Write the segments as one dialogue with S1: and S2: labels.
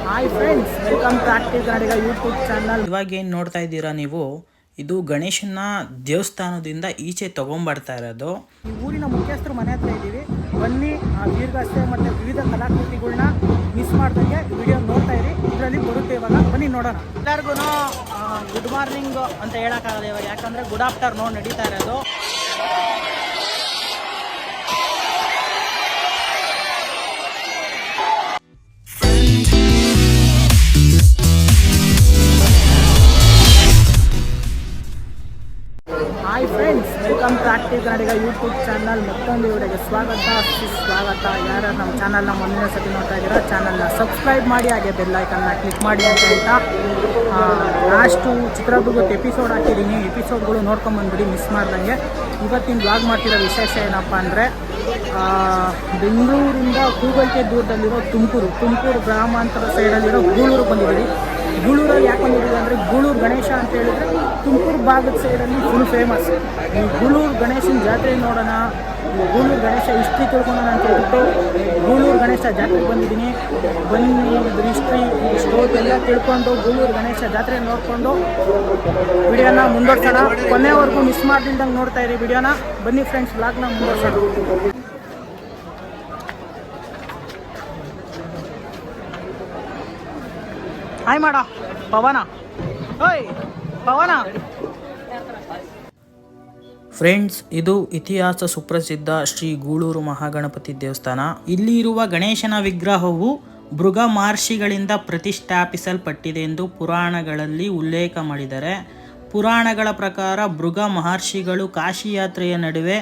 S1: Hi friends, welcome to active Kannadiga YouTube channel.
S2: ಇವಾಗ ಏನು ನೋಡ್ತಾ ಇದ್ದೀರಾ ನೀವು, ಇದು ಗಣೇಶನ ದೇವಸ್ಥಾನದಿಂದ ಈಚೆ ತಗೊಂಡ್ಬರ್ತಾ ಇರೋದು.
S1: ಈ ಊರಿನ ಮುಖ್ಯಸ್ಥರು ಮನೆ ಹತ್ರ ಇದ್ದೀವಿ. ಬನ್ನಿ ದೀರ್ಘಾಸ್ತೆ ಮತ್ತು ವಿವಿಧ ಕಲಾಕೃತಿಗಳನ್ನ ಮಿಸ್ ಮಾಡ್ದಂಗೆ ವಿಡಿಯೋ ನೋಡ್ತಾ ಇರಿ. ಇದರಲ್ಲಿ ಬರುತ್ತೆ ಇವಾಗ, ಬನ್ನಿ ನೋಡೋಣ. ಎಲ್ಲರಿಗೂ ಗುಡ್ ಮಾರ್ನಿಂಗ್ ಅಂತ ಹೇಳೋಕ್ಕಾಗಲ್ಲ ಇವಾಗ, ಯಾಕಂದರೆ ಗುಡ್ ಆಫ್ಟರ್ನೂನ್ ನಡೀತಾ ಇರೋದು. Hi friends, welcome to active Kannadiga YouTube channel. ಮತ್ತೊಂದು ವಿಡಿಯೋಗೆ ಸ್ವಾಗತ. ಯಾರು ನಮ್ಮ ಚಾನಲ್ನ ಮೊದಲನೇ ಸತಿ ನೋಡ್ತಾ ಇದ್ದೀರಾ, ಚಾನಲ್ನ ಸಬ್ಸ್ಕ್ರೈಬ್ ಮಾಡಿ, ಹಾಗೆ ಬೆಲ್ ಐಕನ್ನ ಕ್ಲಿಕ್ ಮಾಡಿ ಅಂತ ಹೇಳ್ತಾ, ಲಾಸ್ಟು ಚಿತ್ರದುರ್ಗದ ಎಪಿಸೋಡ್ ಹಾಕಿದ್ದೀನಿ. ಎಪಿಸೋಡ್ಗಳು ನೋಡ್ಕೊಂಬಂದ್ಬಿಡಿ ಮಿಸ್ ಮಾಡ್ದಂಗೆ. ಇವತ್ತಿನ ಬ್ಲಾಗ್ ಮಾಡ್ತಿರೋ ವಿಶೇಷ ಏನಪ್ಪ ಅಂದರೆ, ಬೆಂಗಳೂರಿಂದ ಕೂಗಲ್ಕೆ ದೂರದಲ್ಲಿರೋ ತುಮಕೂರು ಗ್ರಾಮಾಂತರ ಸೈಡಲ್ಲಿರೋ ಗೂಳೂರು ಬಂದಿದ್ದೀವಿ. ಗೂಳೂರಲ್ಲಿ ಯಾಕೆ ಬಂದಿದ್ದೀವಿ ಅಂದರೆ, ಗೂಳೂರು ಗಣೇಶ ಅಂತ ಹೇಳಿದರೆ ತುಮಕೂರು ಭಾಗದ ಸೈಡಲ್ಲಿ ಫುಲ್ ಫೇಮಸ್. ಈ ಗೂಳೂರು ಗಣೇಶನ ಜಾತ್ರೆ ನೋಡೋಣ, ಗೂಳೂರು ಗಣೇಶ ಹಿಸ್ಟ್ರಿ ತಿಳ್ಕೊಳ್ಳೋಣ ಅಂತ ಹೇಳ್ಬಿಟ್ಟು ಗೂಳೂರು ಗಣೇಶ ಜಾತ್ರೆಗೆ ಬಂದಿದ್ದೀನಿ. ಬನ್ನಿ ಹಿಸ್ಟ್ರಿ ಸ್ಟೋರಿ ಎಲ್ಲ ತಿಳ್ಕೊಂಡು ಗೂಳೂರು ಗಣೇಶ ಜಾತ್ರೆ ನೋಡಿಕೊಂಡು ವಿಡಿಯೋನ ಮುಂದುವರ್ಸೋಣ. ಕೊನೆವರೆಗೂ ಮಿಸ್ ಮಾಡ್ದಿಲ್ದಂಗೆ ನೋಡ್ತಾ ಇರಿ ವಿಡಿಯೋನ. ಬನ್ನಿ ಫ್ರೆಂಡ್ಸ್, ಬ್ಲಾಗ್ನ ಮುಂದುವರ್ಸೋಣ. ಹಾಯ್ ಮಾಡ ಪವನ, ಓಯ್ ಪವನ.
S2: ಫ್ರೆಂಡ್ಸ್, ಇದು ಇತಿಹಾಸ ಸುಪ್ರಸಿದ್ಧ ಶ್ರೀ ಗೂಳೂರು ಮಹಾಗಣಪತಿ ದೇವಸ್ಥಾನ. ಇಲ್ಲಿ ಇರುವ ಗಣೇಶನ ವಿಗ್ರಹವು ಭೃಗ ಮಹರ್ಷಿಗಳಿಂದ ಪ್ರತಿಷ್ಠಾಪಿಸಲ್ಪಟ್ಟಿದೆ ಎಂದು ಪುರಾಣಗಳಲ್ಲಿ ಉಲ್ಲೇಖ ಮಾಡಿದ್ದಾರೆ. ಪುರಾಣಗಳ ಪ್ರಕಾರ ಭೃಗ ಮಹರ್ಷಿಗಳು ಕಾಶಿ ಯಾತ್ರೆಯ ನಡುವೆ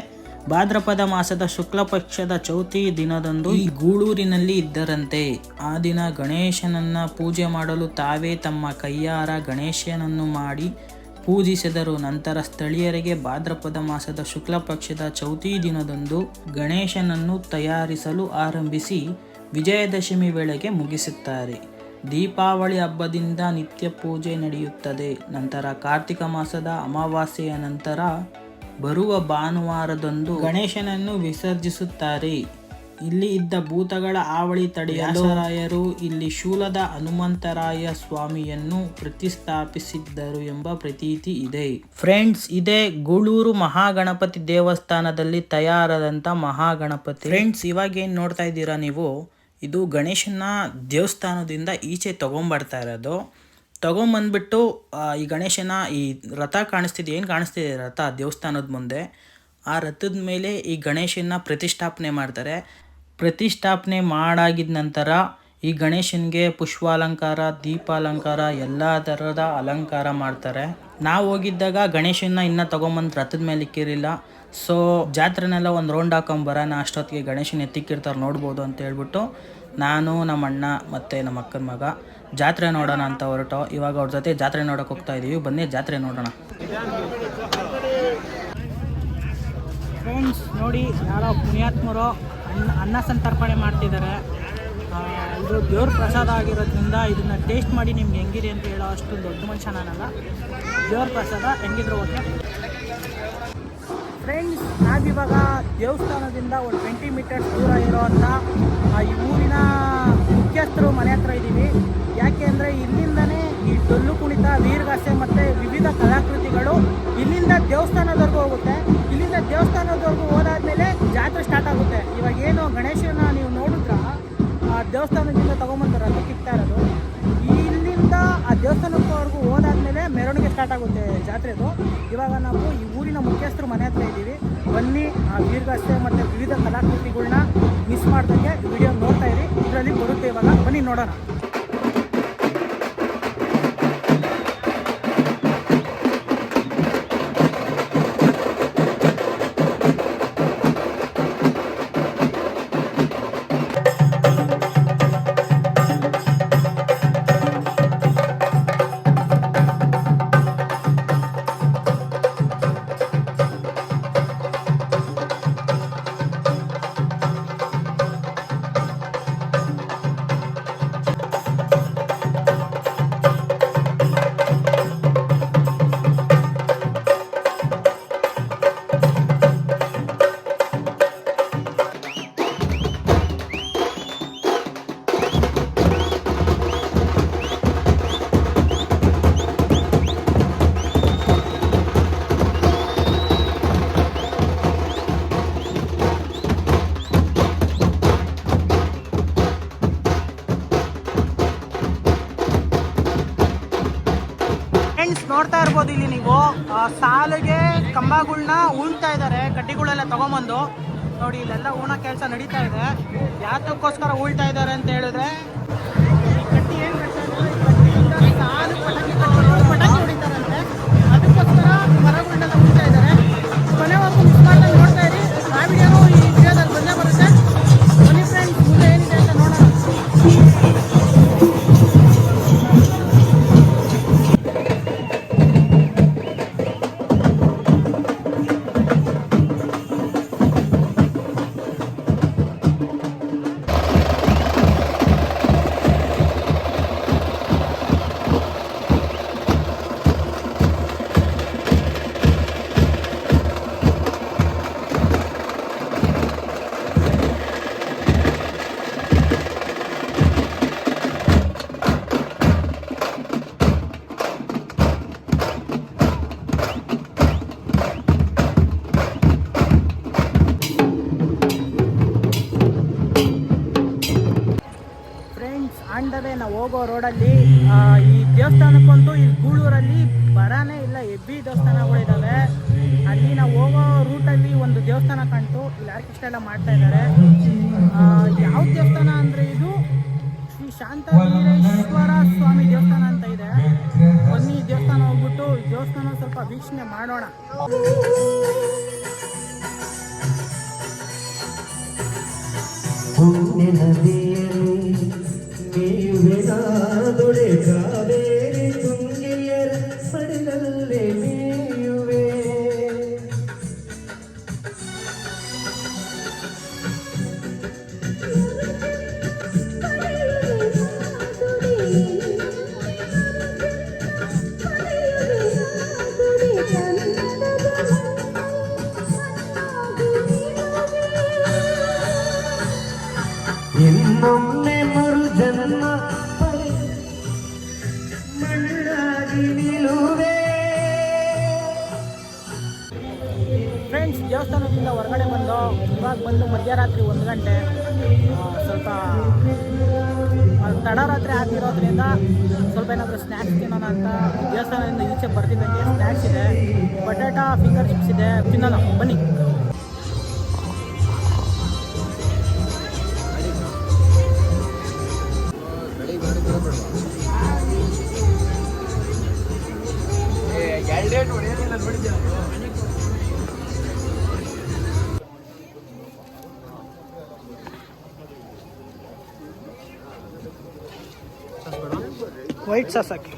S2: ಭಾದ್ರಪದ ಮಾಸದ ಶುಕ್ಲ ಪಕ್ಷದ ಚೌತಿ ದಿನದಂದು ಈ ಗೂಳೂರಿನಲ್ಲಿ ಇದ್ದರಂತೆ. ಆ ದಿನ ಗಣೇಶನನ್ನ ಪೂಜೆ ಮಾಡಲು ತಾವೇ ತಮ್ಮ ಕೈಯಾರ ಗಣೇಶನನ್ನು ಮಾಡಿ ಪೂಜಿಸಿದರು. ನಂತರ ಸ್ಥಳೀಯರಿಗೆ ಭಾದ್ರಪದ ಮಾಸದ ಶುಕ್ಲ ಪಕ್ಷದ ಚೌತಿ ದಿನದಂದು ಗಣೇಶನನ್ನು ತಯಾರಿಸಲು ಆರಂಭಿಸಿ ವಿಜಯದಶಮಿ ವೇಳೆಗೆ ಮುಗಿಸುತ್ತಾರೆ. ದೀಪಾವಳಿ ಹಬ್ಬದಿಂದ ನಿತ್ಯ ಪೂಜೆ ನಡೆಯುತ್ತದೆ. ನಂತರ ಕಾರ್ತಿಕ ಮಾಸದ ಅಮಾವಾಸ್ಯೆಯ ನಂತರ ಬರುವ ಭಾನುವಾರದಂದು ಗಣೇಶನನ್ನು ವಿಸರ್ಜಿಸುತ್ತಾರೆ. ಇಲ್ಲಿ ಇದ್ದ ಭೂತಗಳ ಹಾವಳಿ ತಡೆಯಲು ರಾಯರು ಇಲ್ಲಿ ಶೂಲದ ಹನುಮಂತರಾಯ ಸ್ವಾಮಿಯನ್ನು ಪ್ರತಿಷ್ಠಾಪಿಸಿದ್ದರು ಎಂಬ ಪ್ರತೀತಿ ಇದೆ. ಫ್ರೆಂಡ್ಸ್, ಇದೇ ಗೂಳೂರು ಮಹಾಗಣಪತಿ ದೇವಸ್ಥಾನದಲ್ಲಿ ತಯಾರಾದಂಥ ಮಹಾಗಣಪತಿ. ಫ್ರೆಂಡ್ಸ್, ಇವಾಗ ಏನು ನೋಡ್ತಾ ಇದ್ದೀರಾ ನೀವು, ಇದು ಗಣೇಶನ ದೇವಸ್ಥಾನದಿಂದ ಈಚೆ ತಗೊಂಡ್ಬರ್ತಾ ಇರೋದು. ತೊಗೊಂಬಂದ್ಬಿಟ್ಟು ಈ ಗಣೇಶನ ಈ ರಥ ಏನು ಕಾಣಿಸ್ತಿದೆ ರಥ ದೇವಸ್ಥಾನದ ಮುಂದೆ, ಆ ರಥದ ಮೇಲೆ ಈ ಗಣೇಶನ ಪ್ರತಿಷ್ಠಾಪನೆ ಮಾಡ್ತಾರೆ. ಪ್ರತಿಷ್ಠಾಪನೆ ಮಾಡಾಗಿದ ನಂತರ ಈ ಗಣೇಶನಿಗೆ ಪುಷ್ಪಾಲಂಕಾರ, ದೀಪಾಲಂಕಾರ, ಎಲ್ಲ ಥರದ ಅಲಂಕಾರ ಮಾಡ್ತಾರೆ. ನಾವು ಹೋಗಿದ್ದಾಗ ಗಣೇಶನ ಇನ್ನೂ ತೊಗೊಂಬಂದು ರಥದ ಮೇಲೆ ಇಕ್ಕಿರಲಿಲ್ಲ. ಸೊ ಜಾತ್ರೆನೆಲ್ಲ ಒಂದು ರೌಂಡ್ ಹಾಕೊಂಬರೋಣ, ಅಷ್ಟೊತ್ತಿಗೆ ಗಣೇಶನ ಎತ್ತಿಕ್ಕಿರ್ತಾರೆ ನೋಡ್ಬೋದು ಅಂತ ಹೇಳ್ಬಿಟ್ಟು ನಾನು, ನಮ್ಮ ಅಣ್ಣ ಮತ್ತು ನಮ್ಮ ಅಕ್ಕನ ಮಗ ಜಾತ್ರೆ ನೋಡೋಣ ಅಂತ ಹೊರಟು. ಇವಾಗ ಅವ್ರ ಜೊತೆ ಜಾತ್ರೆ ನೋಡೋಕೆ ಹೋಗ್ತಾ ಇದ್ದೀವಿ. ಬನ್ನಿ ಜಾತ್ರೆ ನೋಡೋಣ.
S1: ಫ್ರೆಂಡ್ಸ್ ನೋಡಿ, ಯಾರೋ ಪುಣ್ಯಾತ್ಮರು ಅನ್ನ ಸಂತರ್ಪಣೆ ಮಾಡ್ತಿದ್ದಾರೆ. ಇದು ದೇವ್ರ ಪ್ರಸಾದ ಆಗಿರೋದ್ರಿಂದ ಇದನ್ನು ಟೇಸ್ಟ್ ಮಾಡಿ ನಿಮ್ಗೆ ಹೆಂಗಿದೆ ಅಂತ ಹೇಳೋ ಅಷ್ಟು ದೊಡ್ಡ ಮನುಷ್ಯ ನಾನಲ್ಲ. ದೇವ್ರ ಪ್ರಸಾದ ಹೆಂಗಿದ್ರು ಓಕೆ. ಫ್ರೆಂಡ್ಸ್, ನಾವಿವಾಗ ದೇವಸ್ಥಾನದಿಂದ ಒಂದು 20 ಮೀಟರ್ಸ್ ದೂರ ಇರೋವಂಥ ಈ ಊರಿನ ಮುಖ್ಯಸ್ಥರು ಮನೆ ಹತ್ರ ಇದ್ದೀವಿ. ಯಾಕೆ ಅಂದರೆ ಇಲ್ಲಿಂದನೇ ಈ ಡೊಳ್ಳು ಕುಣಿತ, ವೀರಗಾಸೆ ಮತ್ತು ವಿವಿಧ ಕಲಾಕೃತಿಗಳು ಇಲ್ಲಿಂದ ದೇವಸ್ಥಾನದವರೆಗೂ ಹೋಗುತ್ತೆ. ಇಲ್ಲಿಂದ ದೇವಸ್ಥಾನದವರೆಗೂ ಹೋದಾದ್ಮೇಲೆ ಜಾತ್ರೆ ಸ್ಟಾರ್ಟ್ ಆಗುತ್ತೆ. ಇವಾಗ ಏನು ಗಣೇಶನ ನೀವು ನೋಡಿದ್ರ ಆ ದೇವಸ್ಥಾನದಿಂದ ತೊಗೊಂಬಂದು ರಥಕ್ಕೆ ಇಕ್ತಾ ಇರೋದು, ಇಲ್ಲಿಂದ ಆ ದೇವಸ್ಥಾನದವರೆಗೂ ಹೋದಾದ್ಮೇಲೆ ಮೆರವಣಿಗೆ ಸ್ಟಾರ್ಟ್ ಆಗುತ್ತೆ ಜಾತ್ರೆದು. ಇವಾಗ ನಾವು ಈ ಊರಿನ ಮುಖ್ಯಸ್ಥರು ಮನೆ ಹತ್ರ ಇದ್ದೀವಿ. ಬನ್ನಿ ವೀರಗಾಸೆ ಮತ್ತು ವಿವಿಧ ಕಲಾಕೃತಿಗಳನ್ನ ಮಿಸ್ ಮಾಡ್ದಂಗೆ ವಿಡಿಯೋ ನೋಡ್ತಾ ಇರಿ. ಇದರಲ್ಲಿ ಬರುತ್ತೆ ಇವಾಗ, ಬನ್ನಿ ನೋಡೋಣ. ನೋಡ್ತಾ ಇರ್ಬೋದು ಇಲ್ಲಿ ನೀವು ಸಾಲಿಗೆ ಕಂಬಗಳನ್ನ ಉಳ್ತಾ ಇದ್ದಾರೆ, ಕಡ್ಡಿಗಳೆಲ್ಲ ತಗೊಂಬಂದು. ನೋಡಿ ಇಲ್ಲೆಲ್ಲ ಊಣ ಕೆಲಸ ನಡೀತಾ ಇದೆ. ಯಾತಕ್ಕೋಸ್ಕರ ಉಳ್ತಾ ಇದ್ದಾರೆ ಅಂತ ಹೇಳಿದ್ರೆ, ಈ ಕಡ್ಡಿ ಏನು ಸಾಲು ಪಟಾಕಿ ಹೊಡಿತಾರಂತೆ, ಅದಕ್ಕೋಸ್ಕರ ಮರಗಳನ್ನೆಲ್ಲ ಉಳ್ತಾ ಇದ್ದಾರೆ. ಕೊನೆವರೆಗೂ ಮಿಸ್ ಮಾಡ್ತಾ ನೋಡ್ತಾ ಇರಿ. ಆ ವಿಡಿಯೋನು ಈ ವಿಡಿಯೋದಲ್ಲಿ ಬಂದೇ ಬರುತ್ತೆ. ಬನ್ನಿ ಫ್ರೆಂಡ್ಸ್, ಮುಂದೆ ಏನಿದೆ ಅಂತ ನೋಡೋಣ. ಆಂಡವೇ ನಾವು ಹೋಗೋ ರೋಡಲ್ಲಿ ಈ ದೇವಸ್ಥಾನಕ್ಕಂತೂ ಇಲ್ಲಿ ಗೂಳೂರಲ್ಲಿ ಬರಾನೇ ಇಲ್ಲ. ಹೆಬ್ಬಿ ದೇವಸ್ಥಾನಗಳಿದ್ದಾವೆ. ಅಲ್ಲಿ ನಾವು ಹೋಗೋ ರೂಟಲ್ಲಿ ಒಂದು ದೇವಸ್ಥಾನ ಕಾಣ್ತು. ಇಲ್ಲಿ ಆರ್ಕೆಸ್ಟ್ರಾ ಎಲ್ಲ ಮಾಡ್ತಾ ಇದ್ದಾರೆ. ಯಾವ ದೇವಸ್ಥಾನ ಅಂದರೆ ಇದು ಶ್ರೀ ಶಾಂತವೀರೇಶ್ವರ ಸ್ವಾಮಿ ದೇವಸ್ಥಾನ ಅಂತ ಇದೆ. ಬನ್ನಿ ದೇವಸ್ಥಾನ ಹೋಗ್ಬಿಟ್ಟು ಈ ದೇವಸ್ಥಾನ ಸ್ವಲ್ಪ ವೀಕ್ಷಣೆ ಮಾಡೋಣ.
S3: ದೊಡೆ ಕಾವೇರಿ ತುಂಗೆಯರ ಪಡೆದಲ್ಲೇ ಮೇಯುವೆ. ಇನ್ನೊಮ್ಮೆ ಮರು ಜನ್ಮ
S1: ಫ್ರೆಂಡ್ಸ್, ದೇವಸ್ಥಾನದಿಂದ ಹೊರಗಡೆ ಇವಾಗ ಬಂದು ಮಧ್ಯರಾತ್ರಿ 1 ಗಂಟೆ. ಸ್ವಲ್ಪ ತಡರಾತ್ರಿ ಆಗಿರೋದ್ರಿಂದ ಸ್ವಲ್ಪ ಏನಾದರೂ ಸ್ನ್ಯಾಕ್ಸ್ ತಿನ್ನೋಣ ಅಂತ ದೇವಸ್ಥಾನದಿಂದ ಈಚೆ ಬರ್ತಿದ್ದಂಗೆ ಸ್ನ್ಯಾಕ್ಸ್ ಇದೆ. ಬಟಾಟಾ ಫಿಂಗರ್ ಚಿಪ್ಸ್ ಇದೆ, ತಿನ್ನೋಣ ಬನ್ನಿ. ವೈಟ್ ಸಾಸ್ ಹಾಕಿ.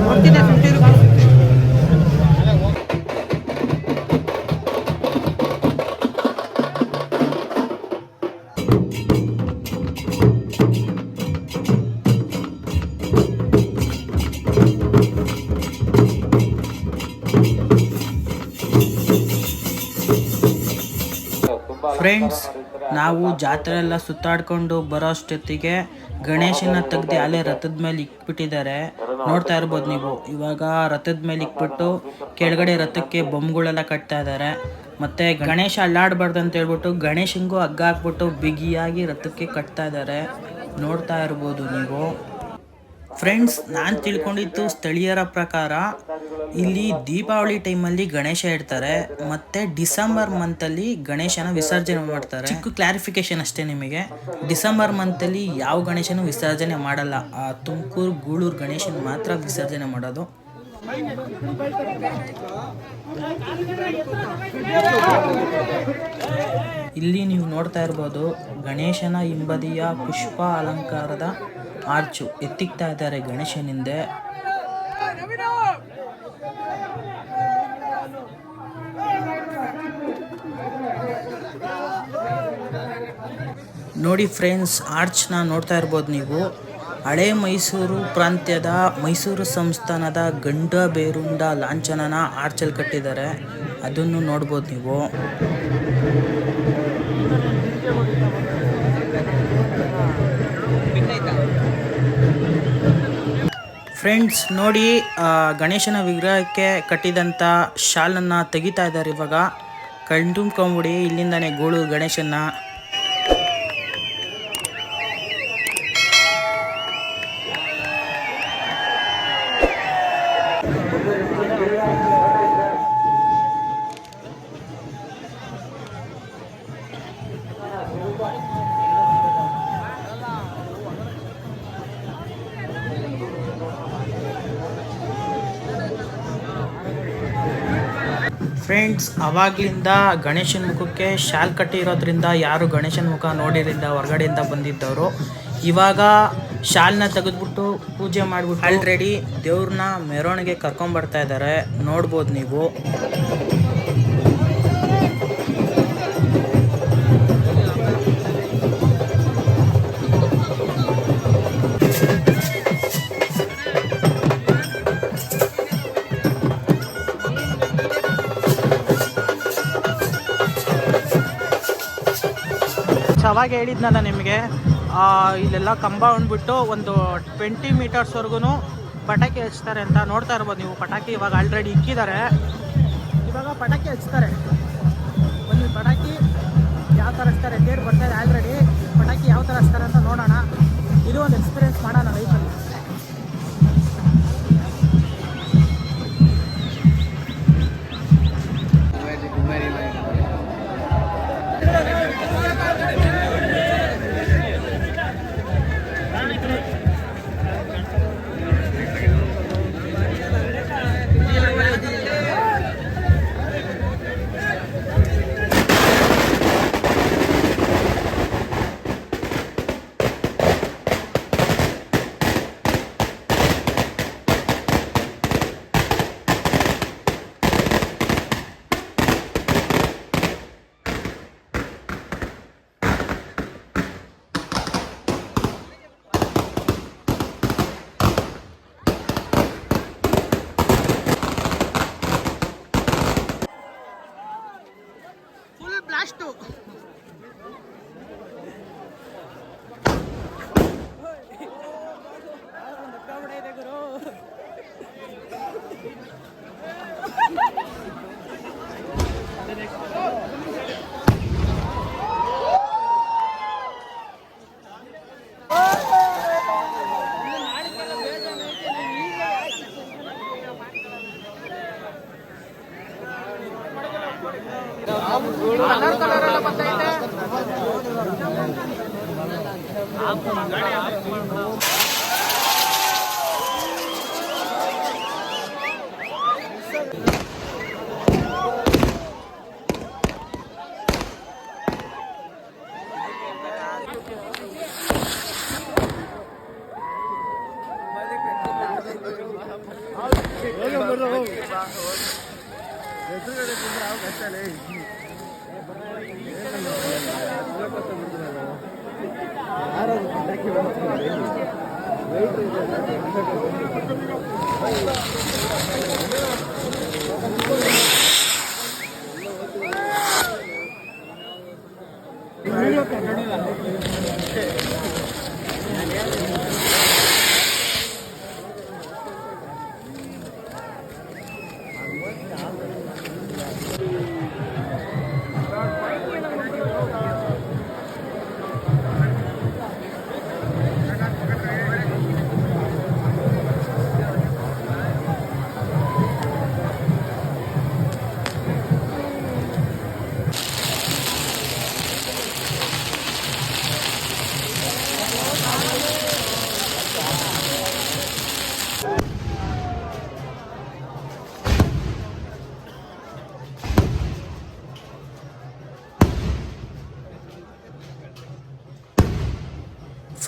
S1: ನೋಡ್ತಿದ್ದೆ 50 ರೂಪಾಯಿ.
S2: ಫ್ರೆಂಡ್ಸ್, ನಾವು ಜಾತ್ರೆ ಎಲ್ಲ ಸುತ್ತಾಡ್ಕೊಂಡು ಬರೋ ಅಷ್ಟೊತ್ತಿಗೆ ಗಣೇಶನ ತೆಗ್ದು ಅಲ್ಲೇ ರಥದ ಮೇಲೆ ಇಕ್ಬಿಟ್ಟಿದ್ದಾರೆ. ನೋಡ್ತಾ ಇರ್ಬೋದು ನೀವು. ಇವಾಗ ರಥದ ಮೇಲೆ ಇಕ್ಬಿಟ್ಟು ಕೆಳಗಡೆ ರಥಕ್ಕೆ ಬೊಂಬುಗಳೆಲ್ಲ ಕಟ್ತಾ ಇದ್ದಾರೆ. ಮತ್ತು ಗಣೇಶ ಅಲ್ಲಾಡಬಾರ್ದು ಅಂತ ಹೇಳ್ಬಿಟ್ಟು ಗಣೇಶನಿಗೂ ಹಗ್ಗ ಹಾಕ್ಬಿಟ್ಟು ಬಿಗಿಯಾಗಿ ರಥಕ್ಕೆ ಕಟ್ತಾ ಇದ್ದಾರೆ. ನೋಡ್ತಾ ಇರ್ಬೋದು ನೀವು. ಫ್ರೆಂಡ್ಸ್, ನಾನು ತಿಳ್ಕೊಂಡಿದ್ದು ಸ್ಥಳೀಯರ ಪ್ರಕಾರ ಇಲ್ಲಿ ದೀಪಾವಳಿ ಟೈಮಲ್ಲಿ ಗಣೇಶ ಇಡ್ತಾರೆ, ಮತ್ತು ಡಿಸೆಂಬರ್ ಮಂತಲ್ಲಿ ಗಣೇಶನ ವಿಸರ್ಜನೆ ಮಾಡ್ತಾರೆ. ಚಿಕ್ಕ ಕ್ಲಾರಿಫಿಕೇಶನ್ ಅಷ್ಟೇ ನಿಮಗೆ. ಡಿಸೆಂಬರ್ ಮಂತಲ್ಲಿ ಯಾವ ಗಣೇಶನೂ ವಿಸರ್ಜನೆ ಮಾಡಲ್ಲ. ಆ ತುಮಕೂರು ಗೂಳೂರು ಗಣೇಶನ ಮಾತ್ರ ವಿಸರ್ಜನೆ ಮಾಡೋದು. ಇಲ್ಲಿ ನೀವು ನೋಡ್ತಾ ಇರ್ಬೋದು, ಗಣೇಶನ ಹಿಂಬದಿಯ ಪುಷ್ಪ ಅಲಂಕಾರದ ಆರ್ಚು ಎತ್ತಿಕ್ತಾ ಇದ್ದಾರೆ ಗಣೇಶನಿಂದೆ. ನೋಡಿ ಫ್ರೆಂಡ್ಸ್, ಆರ್ಚ್ನ ನೋಡ್ತಾ ಇರ್ಬೋದು ನೀವು. ಹಳೆ ಮೈಸೂರು ಪ್ರಾಂತ್ಯದ ಮೈಸೂರು ಸಂಸ್ಥಾನದ ಗಂಡಬೇರುಂಡ ಲಾಂಛನನ ಆರ್ಚಲ್ಲಿ ಕಟ್ಟಿದ್ದಾರೆ. ಅದನ್ನು ನೋಡ್ಬೋದು ನೀವು. ಫ್ರೆಂಡ್ಸ್ ನೋಡಿ, ಗಣೇಶನ ವಿಗ್ರಹಕ್ಕೆ ಕಟ್ಟಿದಂಥ ಶಾಲನ್ನು ತೆಗಿತಾ ಇದ್ದಾರೆ. ಇವಾಗ ಕಣ್ತುಂಬ್ಕೊಂಬಿಡಿ, ಇಲ್ಲಿಂದಾನೆ ಗೂಳೂರು ಗಣೇಶನ್ನ. ಫ್ರೆಂಡ್ಸ್, ಅವಾಗಲಿಂದ ಗಣೇಶನ ಮುಖಕ್ಕೆ ಶಾಲ್ ಕಟ್ಟಿರೋದ್ರಿಂದ ಯಾರು ಗಣೇಶನ ಮುಖ ನೋಡಿರಲಿಲ್ಲ ಹೊರಗಡೆಯಿಂದ ಬಂದಿದ್ದವರು. ಇವಾಗ ಶಾಲ್ನ ತೆಗೆದ್ಬಿಟ್ಟು ಪೂಜೆ ಮಾಡಿಬಿಟ್ಟು ಆಲ್ರೆಡಿ ದೇವ್ರನ್ನ ಮೆರವಣಿಗೆ ಕರ್ಕೊಂಬರ್ತಾ ಇದ್ದಾರೆ, ನೋಡ್ಬೋದು ನೀವು.
S1: ಅವಾಗ ಹೇಳಿದ್ನಲ್ಲ ನಿಮಗೆ, ಇಲ್ಲೆಲ್ಲ ಕಂಬ ಅಂದ್ಬಿಟ್ಟು ಒಂದು 20 ಮೀಟರ್ಸ್ವರೆಗೂ ಪಟಾಕಿ ಹಚ್ತಾರೆ ಅಂತ. ನೋಡ್ತಾ ಇರ್ಬೋದು ನೀವು, ಪಟಾಕಿ ಇವಾಗ ಆಲ್ರೆಡಿ ಇಕ್ಕಿದ್ದಾರೆ. ಇವಾಗ ಪಟಾಕಿ ಹಚ್ತಾರೆ. ಒಂದು ಪಟಾಕಿ ಯಾವ ಥರ ಹಚ್ತಾರೆ ಡೇಟ್ ಬರ್ತಾರೆ ಆಲ್ರೆಡಿ. ಪಟಾಕಿ ಯಾವ ಥರ ಹಚ್ತಾರೆ ಅಂತ ನೋಡೋಣ. ಇದು ಒಂದು ಎಕ್ಸ್ಪೀರಿಯೆನ್ಸ್ ಮಾಡೋಣ ಲೈಫಲ್ಲಿ. Blast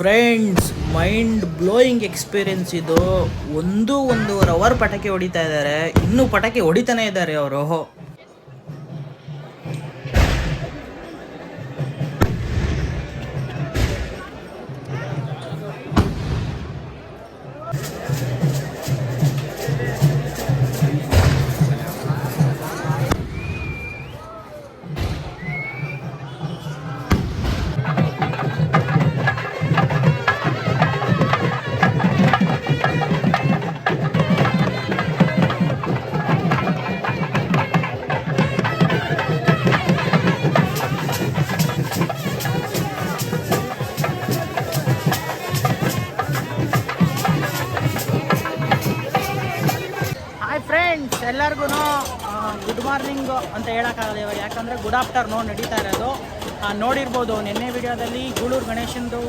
S2: friends, mind blowing experience ಇದು. 1.5 ಅವರ್ ಪಟಾಕಿ ಹೊಡಿತಾ ಇದ್ದಾರೆ, ಇನ್ನೂ ಪಟಾಕಿ ಹೊಡಿತಾನೆ ಇದ್ದಾರೆ ಅವರು.
S1: ಮಾರ್ನಿಂಗು ಅಂತ ಹೇಳೋಕ್ಕಾಗಲ್ಲ ಇವಾಗ, ಯಾಕಂದರೆ ಗುಡ್ ಆಫ್ಟರ್ನೂನ್ ನಡೀತಾ ಇರೋದು. ನೋಡಿರ್ಬೋದು ನಿನ್ನೆ ವಿಡಿಯೋದಲ್ಲಿ ಗೂಳೂರು ಗಣೇಶಂದು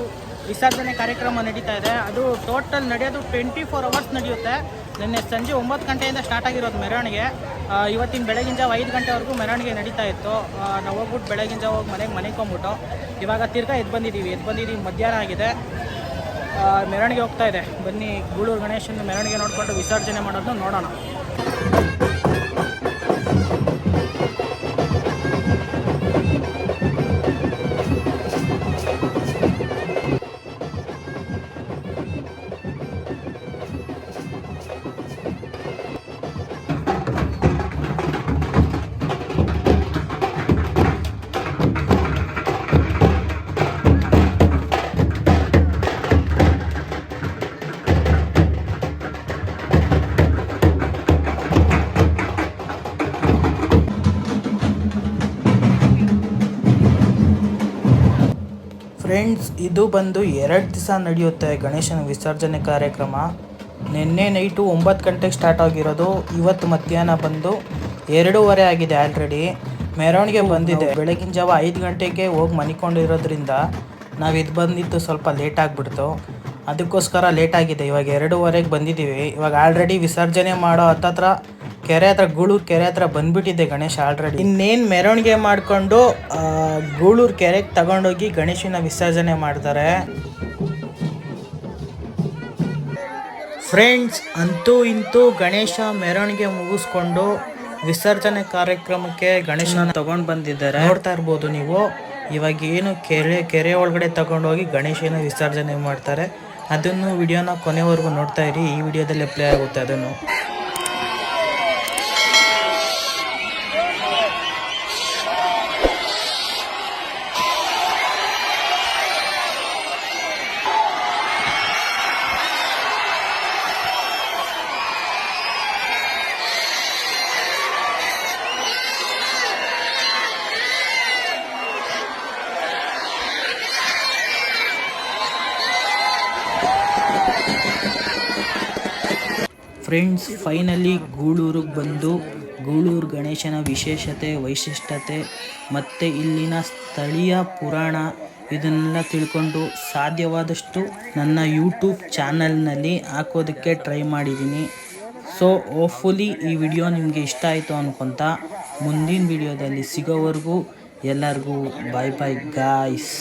S1: ವಿಸರ್ಜನೆ ಕಾರ್ಯಕ್ರಮ ನಡೀತಾ ಇದೆ. ಅದು ಟೋಟಲ್ ನಡೆಯೋದು 24 hours ನಡೆಯುತ್ತೆ. ನಿನ್ನೆ ಸಂಜೆ 9 ಗಂಟೆಯಿಂದ ಸ್ಟಾರ್ಟ್ ಆಗಿರೋದು ಮೆರವಣಿಗೆ. ಇವತ್ತಿನ ಬೆಳಗಿನ ಜಾವ 5 ಗಂಟೆವರೆಗೂ ಮೆರವಣಿಗೆ ನಡೀತಾ ಇತ್ತು. ನಾವು ಹೋಗ್ಬಿಟ್ಟು ಬೆಳಗಿನ ಜಾವ ಹೋಗಿ ಮನೆಗೊಂಬಿಟ್ಟು ಇವಾಗ ತಿರ್ಗಾ ಎದ್ದು ಬಂದಿದ್ದೀವಿ ಮಧ್ಯಾಹ್ನ ಆಗಿದೆ. ಮೆರವಣಿಗೆ ಹೋಗ್ತಾ ಇದೆ. ಬನ್ನಿ ಗೂಳೂರು ಗಣೇಶನ ಮೆರವಣಿಗೆ ನೋಡಿಕೊಂಡು ವಿಸರ್ಜನೆ ಮಾಡೋದನ್ನ ನೋಡೋಣ.
S2: ಫ್ರೆಂಡ್ಸ್, ಇದು ಬಂದು 2 ದಿವಸ ನಡೆಯುತ್ತೆ ಗಣೇಶನ ವಿಸರ್ಜನೆ ಕಾರ್ಯಕ್ರಮ. ನಿನ್ನೆ ನೈಟು 9 ಗಂಟೆಗೆ ಸ್ಟಾರ್ಟ್ ಆಗಿರೋದು. ಇವತ್ತು ಮಧ್ಯಾಹ್ನ ಬಂದು 2:30 ಆಗಿದೆ ಆಲ್ರೆಡಿ. ಮೆರವಣಿಗೆ ಬಂದಿದೆ. ಬೆಳಗಿನ ಜಾವ 5 ಗಂಟೆಗೆ ಹೋಗಿ ಮನಿಕೊಂಡಿರೋದ್ರಿಂದ ನಾವು ಇದು ಬಂದಿದ್ದು ಸ್ವಲ್ಪ ಲೇಟ್ ಆಗಿಬಿಡ್ತು. ಅದಕ್ಕೋಸ್ಕರ ಲೇಟ್ ಆಗಿದೆ. ಇವಾಗ 2:30ಗೆ ಬಂದಿದ್ದೀವಿ. ಇವಾಗ ಆಲ್ರೆಡಿ ವಿಸರ್ಜನೆ ಮಾಡೋ ಹತ್ತತ್ರ ಕೆರೆ ಹತ್ರ, ಗೂಳೂರು ಕೆರೆ ಹತ್ರ ಬಂದ್ಬಿಟ್ಟಿದೆ ಗಣೇಶ ಆಲ್ರೆಡಿ. ಇನ್ನೇನು ಮೆರವಣಿಗೆ ಮಾಡಿಕೊಂಡು ಗೂಳೂರು ಕೆರೆಗೆ ತಗೊಂಡೋಗಿ ಗಣೇಶನ ವಿಸರ್ಜನೆ ಮಾಡ್ತಾರೆ. ಫ್ರೆಂಡ್ಸ್, ಅಂತೂ ಇಂತೂ ಗಣೇಶ ಮೆರವಣಿಗೆ ಮುಗಿಸ್ಕೊಂಡು ವಿಸರ್ಜನೆ ಕಾರ್ಯಕ್ರಮಕ್ಕೆ ಗಣೇಶನ ತಗೊಂಡು ಬಂದಿದ್ದಾರೆ. ನೋಡ್ತಾ ಇರ್ಬೋದು ನೀವು. ಇವಾಗ ಏನು ಕೆರೆ ಒಳಗಡೆ ತಗೊಂಡೋಗಿ ಗಣೇಶನ ವಿಸರ್ಜನೆ ಮಾಡ್ತಾರೆ. ಅದನ್ನು ವಿಡಿಯೋನ ಕೊನೆವರೆಗೂ ನೋಡ್ತಾ ಇರಿ. ಈ ವಿಡಿಯೋದಲ್ಲೇ ಪ್ಲೇ ಆಗುತ್ತೆ ಅದನ್ನು. ಫ್ರೆಂಡ್ಸ್, ಫೈನಲಿ ಗೂಳೂರಿಗೆ ಬಂದು ಗೂಳೂರು ಗಣೇಶನ ವಿಶೇಷತೆ, ವೈಶಿಷ್ಟ್ಯತೆ ಮತ್ತು ಇಲ್ಲಿನ ಸ್ಥಳೀಯ ಪುರಾಣ ಇದನ್ನೆಲ್ಲ ತಿಳ್ಕೊಂಡು ಸಾಧ್ಯವಾದಷ್ಟು ನನ್ನ ಯೂಟ್ಯೂಬ್ ಚಾನಲ್ನಲ್ಲಿ ಹಾಕೋದಕ್ಕೆ ಟ್ರೈ ಮಾಡಿದ್ದೀನಿ. ಸೊ ಹೋಪ್ಫುಲಿ ಈ ವಿಡಿಯೋ ನಿಮಗೆ ಇಷ್ಟ ಆಯಿತು ಅನ್ಕೊತ ಮುಂದಿನ ವಿಡಿಯೋದಲ್ಲಿ ಸಿಗೋವರೆಗೂ ಎಲ್ಲರಿಗೂ ಬಾಯ್ ಗಾಯ್ಸ್.